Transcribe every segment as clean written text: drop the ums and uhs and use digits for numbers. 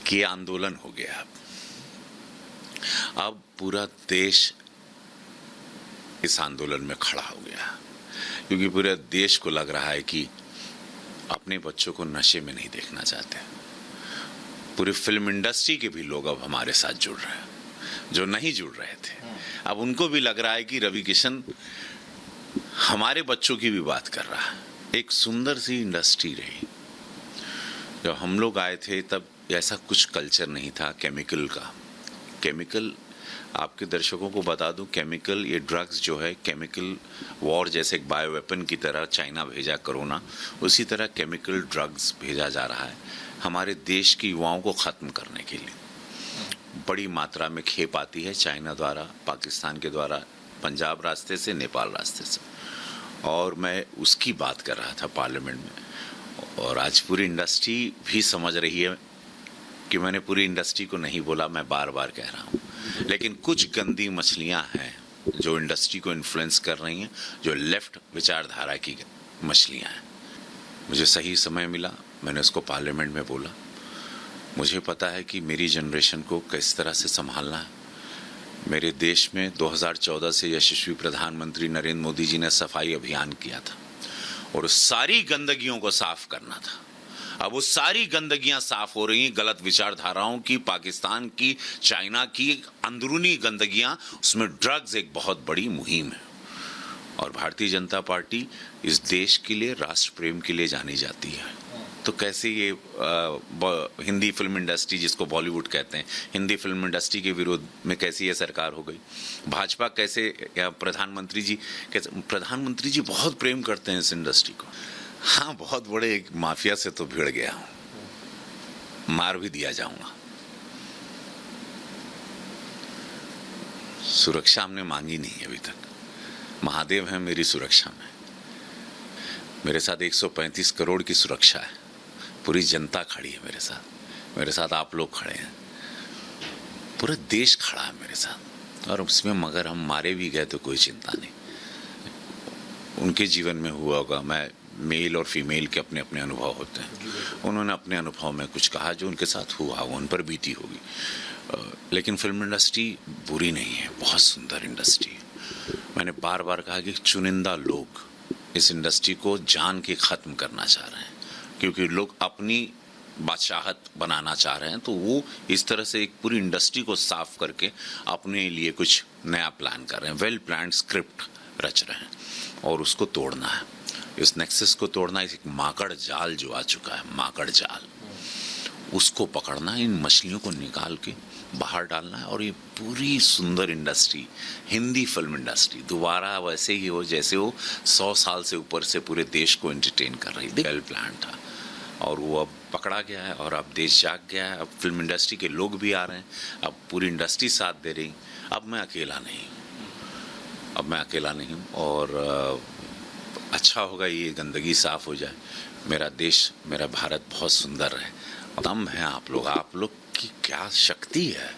कि आंदोलन हो गया। अब पूरा देश इस आंदोलन में खड़ा हो गया, क्योंकि पूरे देश को लग रहा है कि अपने बच्चों को नशे में नहीं देखना चाहते। पूरी फिल्म इंडस्ट्री के भी लोग अब हमारे साथ जुड़ रहे हैं, जो नहीं जुड़ रहे थे। अब उनको भी लग रहा है कि रवि किशन हमारे बच्चों की भी बात कर रहा है। एक सुंदर सी इंडस्ट्री रही। जब हम लोग आए थे तब ऐसा कुछ कल्चर नहीं था केमिकल का। केमिकल, आपके दर्शकों को बता दूं, केमिकल, ये ड्रग्स जो है, केमिकल वॉर, जैसे एक बायो वेपन की तरह चाइना भेजा कोरोना, उसी तरह केमिकल ड्रग्स भेजा जा रहा है हमारे देश की युवाओं को ख़त्म करने के लिए। बड़ी मात्रा में खेप आती है चाइना द्वारा, पाकिस्तान के द्वारा, पंजाब रास्ते से, नेपाल रास्ते से, और मैं उसकी बात कर रहा था पार्लियामेंट में। और आज पूरी इंडस्ट्री भी समझ रही है कि मैंने पूरी इंडस्ट्री को नहीं बोला, मैं बार बार कह रहा हूँ, लेकिन कुछ गंदी मछलियाँ हैं जो इंडस्ट्री को इन्फ्लुएंस कर रही हैं, जो लेफ्ट विचारधारा की मछलियाँ हैं। मुझे सही समय मिला, मैंने उसको पार्लियामेंट में बोला। मुझे पता है कि मेरी जनरेशन को किस तरह से संभालना है। मेरे देश में 2014 से यशस्वी प्रधानमंत्री नरेंद्र मोदी जी ने सफाई अभियान किया था और उस सारी गंदगियों को साफ करना था। अब वो सारी गंदगियां साफ हो रही हैं, गलत विचारधाराओं की, पाकिस्तान की, चाइना की अंदरूनी गंदगियां, उसमें ड्रग्स एक बहुत बड़ी मुहिम है। और भारतीय जनता पार्टी इस देश के लिए, राष्ट्र प्रेम के लिए जानी जाती है। तो कैसे ये हिंदी फिल्म इंडस्ट्री, जिसको बॉलीवुड कहते हैं, हिंदी फिल्म इंडस्ट्री के विरोध में कैसी ये सरकार हो गई? भाजपा कैसे, या प्रधानमंत्री जी कैसे? प्रधानमंत्री जी बहुत प्रेम करते हैं इस इंडस्ट्री को। हाँ, बहुत बड़े एक माफिया से तो भिड़ गया हूं, मार भी दिया जाऊंगा। सुरक्षा हमने मांगी नहीं अभी तक, महादेव है मेरी सुरक्षा में। मेरे साथ 135 करोड़ की सुरक्षा है, पूरी जनता खड़ी है मेरे साथ आप लोग खड़े हैं, पूरा देश खड़ा है मेरे साथ। और उसमें मगर हम मारे भी गए तो कोई चिंता नहीं। उनके जीवन में हुआ होगा, मैं मेल और फीमेल के अपने अपने अनुभव होते हैं, उन्होंने अपने अनुभव में कुछ कहा जो उनके साथ हुआ, वो उन पर बीती होगी। लेकिन फिल्म इंडस्ट्री बुरी नहीं है, बहुत सुंदर इंडस्ट्री है। मैंने बार बार कहा कि चुनिंदा लोग इस इंडस्ट्री को जान के ख़त्म करना चाह रहे हैं, क्योंकि लोग अपनी बादशाहत बनाना चाह रहे हैं। तो वो इस तरह से एक पूरी इंडस्ट्री को साफ करके अपने लिए कुछ नया प्लान कर रहे हैं, वेल प्लान्ड स्क्रिप्ट रच रहे हैं, और उसको तोड़ना है। इस नेक्सस को तोड़ना है। एक माकड़ जाल जो आ चुका है, माकड़ जाल, उसको पकड़ना है, इन मछलियों को निकाल के बाहर डालना है, और ये पूरी सुंदर इंडस्ट्री, हिंदी फिल्म इंडस्ट्री दोबारा वैसे ही हो जैसे वो 100 साल से ऊपर से पूरे देश को एंटरटेन कर रही थी। वेल प्लान था, और वो अब पकड़ा गया है, और अब देश जाग गया है। अब फिल्म इंडस्ट्री के लोग भी आ रहे हैं, अब पूरी इंडस्ट्री साथ दे रही। अब मैं अकेला नहीं हूँ, और अच्छा होगा ये गंदगी साफ हो जाए, मेरा देश, मेरा भारत बहुत सुंदर है। दम है आप लोग की क्या शक्ति है,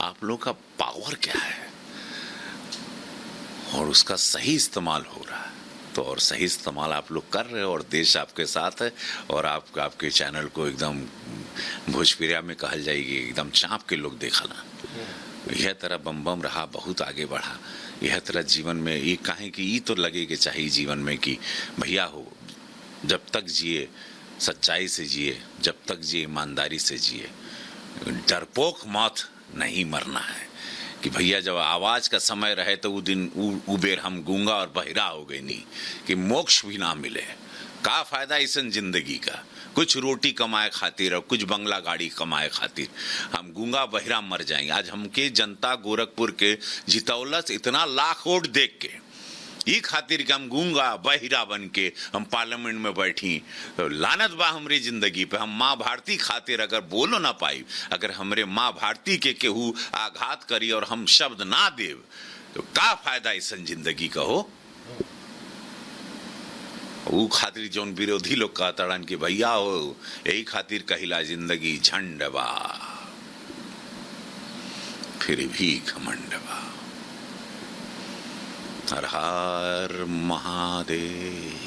आप लोग का पावर क्या है, और उसका सही इस्तेमाल हो रहा है। तो और सही इस्तेमाल आप लोग कर रहे हो, और देश आपके साथ है, और आपके चैनल को एकदम भोजपुरिया में कहल जाएगी, एकदम चाँप के लोग देखा ना। यह तरह बम बम रहा, बहुत आगे बढ़ा। यह तरह जीवन में ये कहें कि ये तो लगे कि चाहिए जीवन में कि भैया हो, जब तक जिए सच्चाई से जिए, जब तक जिए ईमानदारी से जिए, डरपोक मौत नहीं मरना है। कि भैया जब आवाज का समय रहे तो वो दिन उबेर हम गूंगा और बहिरा हो गए नहीं, कि मोक्ष भी ना मिले, का फायदा इसन जिंदगी का? कुछ रोटी कमाए खातिर और कुछ बंगला गाड़ी कमाए खातिर हम गूंगा बहिरा मर जाएंगे। आज हमके जनता गोरखपुर के जितौलस इतना लाख वोट देख के, ई खातिर कि हम गूंगा बहिरा बन के हम पार्लियामेंट में बैठी, तो लानत बा हमरी जिंदगी पे। हम माँ भारती खातिर अगर बोलो ना पाई, अगर हमरे माँ भारती के केहू आघात करी और हम शब्द ना देव, तो का फायदा इसन जिंदगी का हो? वो खातिर जौन विरोधी लोग कहतड़न कि भैया हो, यही खातिर कहिला जिंदगी झंड बा, फिर भी घमंड बा। हर हर महादेव।